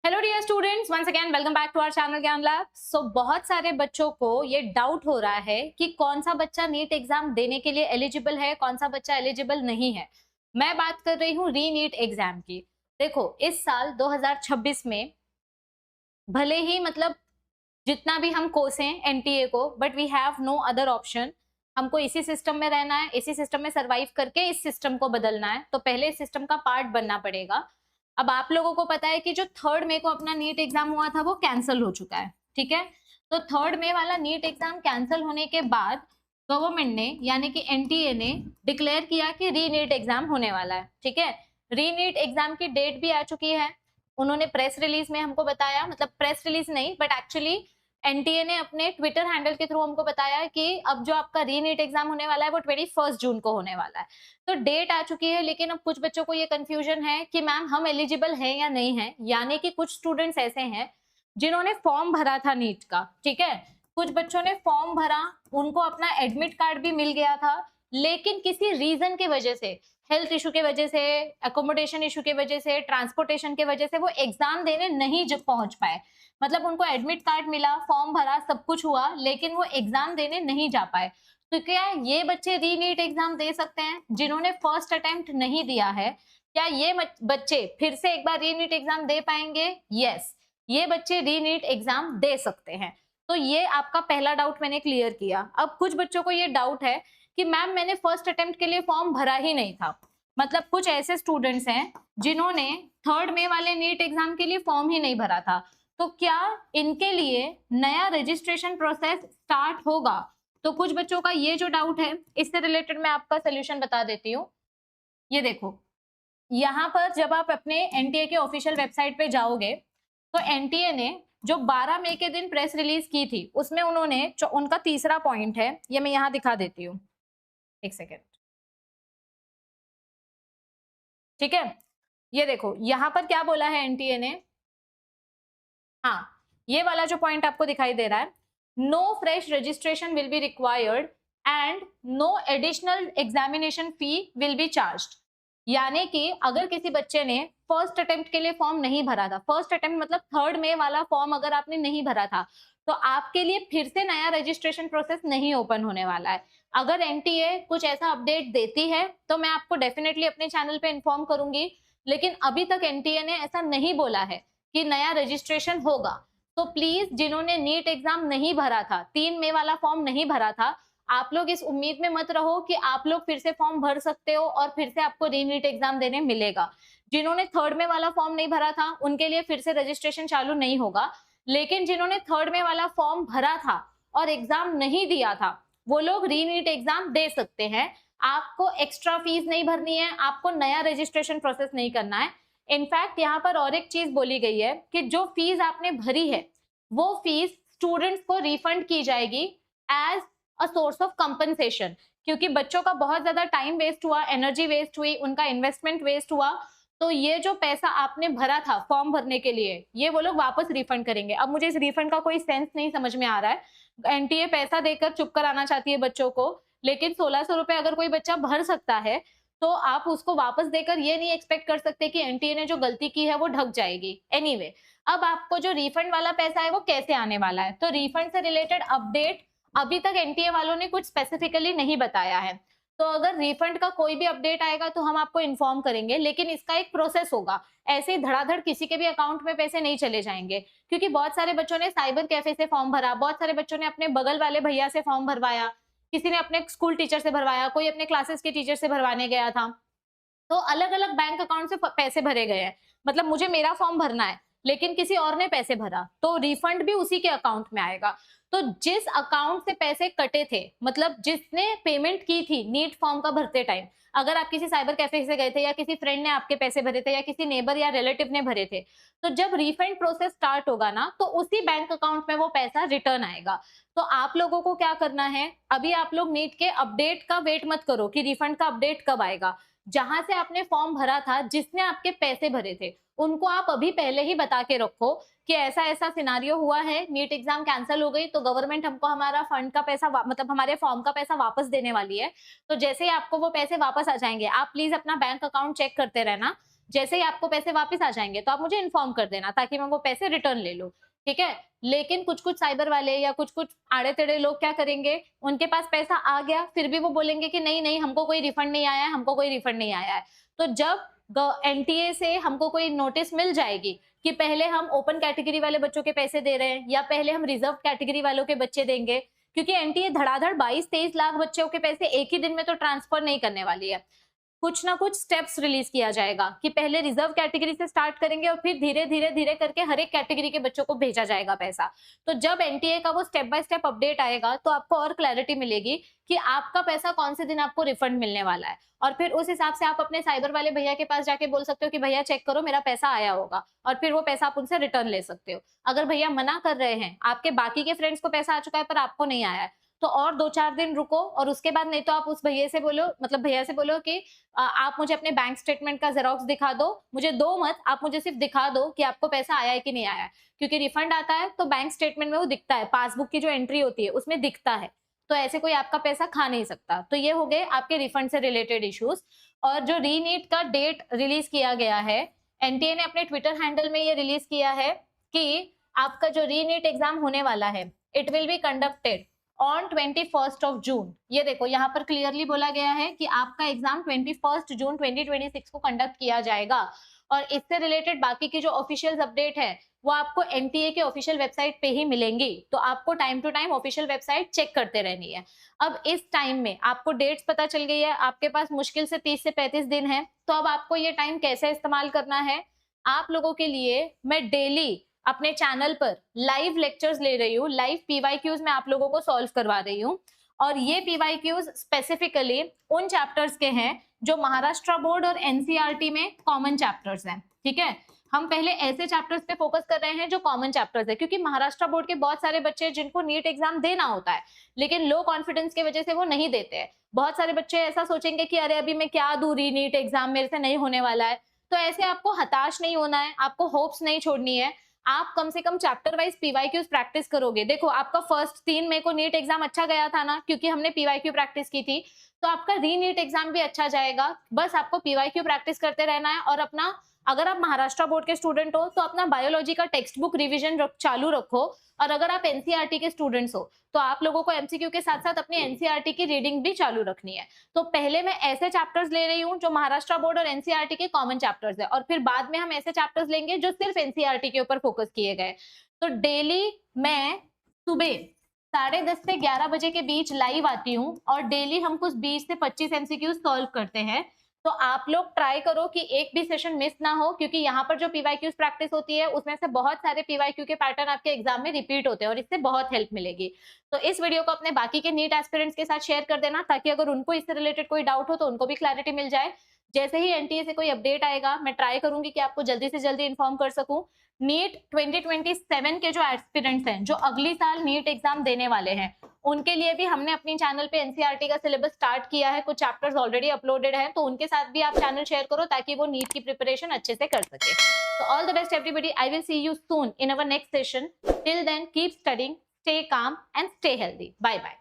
Hello dear students, once again welcome back to our channel Gyan Lab. So बहुत सारे बच्चों को ये डाउट हो रहा है कि कौन सा बच्चा नीट एग्जाम देने के लिए एलिजिबल है, कौन सा बच्चा एलिजिबल नहीं है। मैं बात कर रही हूँ री नीट एग्जाम की। देखो, इस साल 2026 में भले ही जितना भी हम कोसें एनटीए को, but we have no other option. हमको इसी सिस्टम में रहना है, इसी सिस्टम में सरवाइव करके इस सिस्टम को बदलना है, तो पहले इस सिस्टम का पार्ट बनना पड़ेगा। अब आप लोगों को पता है कि जो 3 मई को अपना नीट एग्जाम हुआ था वो कैंसिल हो चुका है, ठीक है। तो 3 मई वाला नीट एग्जाम कैंसिल होने के बाद गवर्नमेंट ने यानी कि एनटीए ने डिक्लेयर किया कि री नीट एग्जाम होने वाला है, ठीक है। री नीट एग्जाम की डेट भी आ चुकी है। उन्होंने प्रेस रिलीज में हमको बताया, प्रेस रिलीज नहीं बट एक्चुअली एनटीए ने अपने ट्विटर हैंडल के थ्रू हमको बताया कि अब जो आपका री नीट एग्जाम होने वाला है वो 21 जून को होने वाला है। तो डेट आ चुकी है, लेकिन अब कुछ बच्चों को ये कंफ्यूजन है कि मैम हम एलिजिबल हैं या नहीं है। यानी कि कुछ स्टूडेंट्स ऐसे हैं जिन्होंने फॉर्म भरा था नीट का, ठीक है। कुछ बच्चों ने फॉर्म भरा, उनको अपना एडमिट कार्ड भी मिल गया था, लेकिन किसी रीजन की वजह से, हेल्थ इशू के वजह से, एकोमोडेशन इशू के वजह से, ट्रांसपोर्टेशन के वजह से वो एग्जाम देने नहीं पहुंच पाए। उनको एडमिट कार्ड मिला, फॉर्म भरा, सब कुछ हुआ, लेकिन वो एग्जाम देने नहीं जा पाए। तो क्या ये बच्चे री नीट एग्जाम दे सकते हैं जिन्होंने फर्स्ट अटेम्प्ट नहीं दिया है? क्या ये बच्चे फिर से एक बार री नीट एग्जाम दे पाएंगे? यस, ये बच्चे री नीट एग्जाम दे सकते हैं। तो ये आपका पहला डाउट मैंने क्लियर किया। अब कुछ बच्चों को ये डाउट है कि मैम मैंने फर्स्ट अटेम्प्ट के लिए फॉर्म भरा ही नहीं था। कुछ ऐसे स्टूडेंट्स हैं जिन्होंने 3 मई वाले नीट एग्जाम के लिए फॉर्म ही नहीं भरा था। तो क्या इनके लिए नया रजिस्ट्रेशन प्रोसेस स्टार्ट होगा? तो कुछ बच्चों का ये जो डाउट है, इससे रिलेटेड मैं आपका सोल्यूशन बता देती हूँ। ये देखो, यहाँ पर जब आप अपने एनटीए के ऑफिशियल वेबसाइट पे जाओगे तो एनटीए ने जो 12 मई के दिन प्रेस रिलीज की थी उसमें उन्होंने उनका तीसरा पॉइंट है, ये मैं यहाँ दिखा देती हूँ, एक सेकेंड, ठीक है। ये देखो यहाँ पर क्या बोला है एनटीए ने। हाँ, ये वाला जो पॉइंट आपको दिखाई दे रहा है, no fresh registration will be required and no additional examination fee will be charged. यानी कि अगर किसी बच्चे ने फर्स्ट अटेम्प्ट के लिए फॉर्म नहीं भरा था, फर्स्ट अटेम्प्ट 3 मई वाला फॉर्म अगर आपने नहीं भरा था, तो आपके लिए फिर से नया रजिस्ट्रेशन प्रोसेस नहीं ओपन होने वाला है। अगर एनटीए कुछ ऐसा अपडेट देती है तो मैं आपको डेफिनेटली अपने चैनल पे इन्फॉर्म करूंगी, लेकिन अभी तक एनटीए ने ऐसा नहीं बोला है कि नया रजिस्ट्रेशन होगा। तो प्लीज जिन्होंने नीट एग्जाम नहीं भरा था, 3 मई वाला फॉर्म नहीं भरा था, आप लोग इस उम्मीद में मत रहो कि आप लोग फिर से फॉर्म भर सकते हो और फिर से आपको री नीट एग्जाम देने मिलेगा। जिन्होंने 3 मई वाला फॉर्म नहीं भरा था उनके लिए फिर से रजिस्ट्रेशन चालू नहीं होगा, लेकिन जिन्होंने 3 मई वाला फॉर्म भरा था और एग्जाम नहीं दिया था वो लोग री नीट एग्जाम दे सकते हैं। आपको एक्स्ट्रा फीस नहीं भरनी है, आपको नया रजिस्ट्रेशन प्रोसेस नहीं करना है। इनफैक्ट यहाँ पर और एक चीज बोली गई है कि जो फीस आपने भरी है वो फीस स्टूडेंट्स को रिफंड की जाएगी as a source of compensation, क्योंकि बच्चों का बहुत ज्यादा टाइम वेस्ट हुआ, एनर्जी वेस्ट हुई, उनका इन्वेस्टमेंट वेस्ट हुआ। तो ये जो पैसा आपने भरा था फॉर्म भरने के लिए, ये वो लोग वापस रिफंड करेंगे। अब मुझे इस रिफंड का कोई सेंस नहीं समझ में आ रहा है। एनटीए पैसा देकर चुप कराना चाहती है बच्चों को, लेकिन 1600 रुपए अगर कोई बच्चा भर सकता है तो आप उसको वापस देकर ये नहीं एक्सपेक्ट कर सकते कि एनटीए ने जो गलती की है वो ढक जाएगी। एनीवे, अब आपको जो रिफंड वाला पैसा है वो कैसे आने वाला है, तो रिफंड से रिलेटेड अपडेट अभी तक एनटीए वालों ने कुछ स्पेसिफिकली नहीं बताया है। तो अगर रिफंड का कोई भी अपडेट आएगा तो हम आपको इन्फॉर्म करेंगे, लेकिन इसका एक प्रोसेस होगा। ऐसे ही धड़ाधड़ किसी के भी अकाउंट में पैसे नहीं चले जाएंगे, क्योंकि बहुत सारे बच्चों ने साइबर कैफे से फॉर्म भरा, बहुत सारे बच्चों ने अपने बगल वाले भैया से फॉर्म भरवाया, किसी ने अपने स्कूल टीचर से भरवाया, कोई अपने क्लासेस के टीचर से भरवाने गया था। तो अलग अलग बैंक अकाउंट से पैसे भरे गए हैं। मुझे मेरा फॉर्म भरना है लेकिन किसी और ने पैसे भरा, तो रिफंड भी उसी के अकाउंट में आएगा। तो जिस अकाउंट से पैसे कटे थे, जिसने पेमेंट की थी नीट फॉर्म का भरते टाइम, अगर आप किसी साइबर कैफे से गए थे या किसी फ्रेंड ने आपके पैसे भरे थे या किसी नेबर या रिलेटिव ने भरे थे, तो जब रिफंड प्रोसेस स्टार्ट होगा ना तो उसी बैंक अकाउंट में वो पैसा रिटर्न आएगा। तो आप लोगों को क्या करना है, अभी आप लोग नीट के अपडेट का वेट मत करो कि रिफंड का अपडेट कब आएगा। जहां से आपने फॉर्म भरा था, जिसने आपके पैसे भरे थे, उनको आप अभी पहले ही बता के रखो कि ऐसा ऐसा सिनारियो हुआ है, नीट एग्जाम कैंसिल हो गई तो गवर्नमेंट हमको हमारा फंड का पैसा हमारे फॉर्म का पैसा वापस देने वाली है। तो जैसे ही आपको वो पैसे वापस आ जाएंगे, आप प्लीज अपना बैंक अकाउंट चेक करते रहना। जैसे ही आपको पैसे वापस आ जाएंगे तो आप मुझे इन्फॉर्म कर देना ताकि मैं वो पैसे रिटर्न ले लूं, ठीक है। लेकिन कुछ कुछ साइबर वाले या कुछ कुछ आड़े टेढ़े लोग क्या करेंगे, उनके पास पैसा आ गया फिर भी वो बोलेंगे कि नहीं नहीं हमको कोई रिफंड नहीं आया है, हमको कोई रिफंड नहीं आया है। तो जब एनटीए से हमको कोई नोटिस मिल जाएगी कि पहले हम ओपन कैटेगरी वाले बच्चों के पैसे दे रहे हैं या पहले हम रिजर्व कैटेगरी वालों के बच्चे देंगे, क्योंकि एनटीए धड़ाधड़ 22-23 लाख बच्चों के पैसे एक ही दिन में तो ट्रांसफर नहीं करने वाली है। कुछ ना कुछ स्टेप्स रिलीज किया जाएगा कि पहले रिजर्व कैटेगरी से स्टार्ट करेंगे और फिर धीरे धीरे धीरे करके हर एक कैटेगरी के बच्चों को भेजा जाएगा पैसा। तो जब एनटीए का वो स्टेप बाय स्टेप अपडेट आएगा तो आपको और क्लैरिटी मिलेगी कि आपका पैसा कौन से दिन आपको रिफंड मिलने वाला है, और फिर उस हिसाब से आप अपने साइबर वाले भैया के पास जाके बोल सकते हो कि भैया चेक करो मेरा पैसा आया होगा, और फिर वो पैसा आप उनसे रिटर्न ले सकते हो। अगर भैया मना कर रहे हैं, आपके बाकी के फ्रेंड्स को पैसा आ चुका है पर आपको नहीं आया है, तो और 2-4 दिन रुको और उसके बाद नहीं तो आप उस भैया से बोलो, मतलब भैया से बोलो कि आप मुझे अपने बैंक स्टेटमेंट का जेरोक्स दिखा दो, मुझे दो मत, आप मुझे सिर्फ दिखा दो कि आपको पैसा आया है कि नहीं आया है, क्योंकि रिफंड आता है तो बैंक स्टेटमेंट में वो दिखता है, पासबुक की जो एंट्री होती है उसमें दिखता है, तो ऐसे कोई आपका पैसा खा नहीं सकता। तो ये हो गए आपके रिफंड से रिलेटेड इश्यूज। और जो रीनीट का डेट रिलीज किया गया है, एनटीए ने अपने ट्विटर हैंडल में ये रिलीज किया है कि आपका जो रीनीट एग्जाम होने वाला है, it will be conducted on 21 of June. ये देखो यहाँ पर क्लियरली बोला गया है कि आपका एग्जाम 21 जून 2026 को कंडक्ट किया जाएगा। और इससे रिलेटेड बाकी की जो ऑफिशियल अपडेट है वो आपको एनटीए के ऑफिशियल वेबसाइट पे ही मिलेंगी, तो आपको time to time official website check करते रहनी है। अब इस टाइम में आपको डेट्स पता चल गई है, आपके पास मुश्किल से 30 से 35 दिन है, तो अब आपको ये टाइम कैसे इस्तेमाल करना है। आप लोगों के लिए मैं डेली अपने चैनल पर लाइव लेक्चर्स ले रही हूँ, लाइव पीवाईक्यूज में आप लोगों को सॉल्व करवा रही हूँ, और ये पीवाईक्यूज स्पेसिफिकली उन चैप्टर्स के हैं जो महाराष्ट्र बोर्ड और एनसीईआरटी में कॉमन चैप्टर्स हैं, ठीक है। हम पहले ऐसे चैप्टर्स पे फोकस कर रहे हैं जो कॉमन चैप्टर्स है, क्योंकि महाराष्ट्र बोर्ड के बहुत सारे बच्चे जिनको नीट एग्जाम देना होता है लेकिन लो कॉन्फिडेंस की वजह से वो नहीं देते हैं। बहुत सारे बच्चे ऐसा सोचेंगे कि अरे अभी मैं क्या दूं, नीट एग्जाम मेरे से नहीं होने वाला है। तो ऐसे आपको हताश नहीं होना है, आपको होप्स नहीं छोड़नी है। आप कम से कम चैप्टर वाइज पीवाईक्यूज प्रैक्टिस करोगे। देखो आपका फर्स्ट 3 मई को नीट एग्जाम अच्छा गया था ना, क्योंकि हमने पीवाईक्यू प्रैक्टिस की थी, तो आपका री नीट एग्जाम भी अच्छा जाएगा। बस आपको पीवाईक्यू प्रैक्टिस करते रहना है, और अपना, अगर आप महाराष्ट्र बोर्ड के स्टूडेंट हो तो अपना बायोलॉजी का टेक्स्ट बुक रिविजन चालू रखो, और अगर आप एनसीईआरटी के स्टूडेंट्स हो तो आप लोगों को एमसीक्यू के साथ साथ अपनी एनसीईआरटी की रीडिंग भी चालू रखनी है। तो पहले मैं ऐसे चैप्टर्स ले रही हूँ जो महाराष्ट्र बोर्ड और एनसीईआरटी के कॉमन चैप्टर्स है, और फिर बाद में हम ऐसे चैप्टर्स लेंगे जो सिर्फ एनसीईआरटी के ऊपर फोकस किए गए। तो डेली मैं सुबह 10:30 से 11 बजे के बीच लाइव आती हूँ, और डेली हम कुछ 20 से 25 एमसीक्यू सॉल्व करते हैं। तो आप लोग ट्राई करो कि एक भी सेशन मिस ना हो, क्योंकि यहाँ पर जो पीवाईक्यूज प्रैक्टिस होती है उसमें से बहुत सारे पीवाईक्यू के पैटर्न आपके एग्जाम में रिपीट होते हैं, और इससे बहुत हेल्प मिलेगी। तो इस वीडियो को अपने बाकी के नीट एस्पिरेंट्स के साथ शेयर कर देना, ताकि अगर उनको इससे रिलेटेड कोई डाउट हो तो उनको भी क्लैरिटी मिल जाए। जैसे ही एनटीए से कोई अपडेट आएगा मैं ट्राई करूंगी कि आपको जल्दी से जल्दी इन्फॉर्म कर सकूं। नीट 2027 के जो एस्पिरेंट्स हैं जो अगली साल नीट एग्जाम देने वाले हैं, उनके लिए भी हमने अपनी चैनल पे एनसीईआरटी का सिलेबस स्टार्ट किया है, कुछ चैप्टर्स ऑलरेडी अपलोडेड हैं, तो उनके साथ भी आप चैनल शेयर करो ताकि वो नीट की प्रिपरेशन अच्छे से कर सके। तो all the best everybody, I will see you soon in our next session. Till then keep studying, stay calm and stay healthy. Bye bye.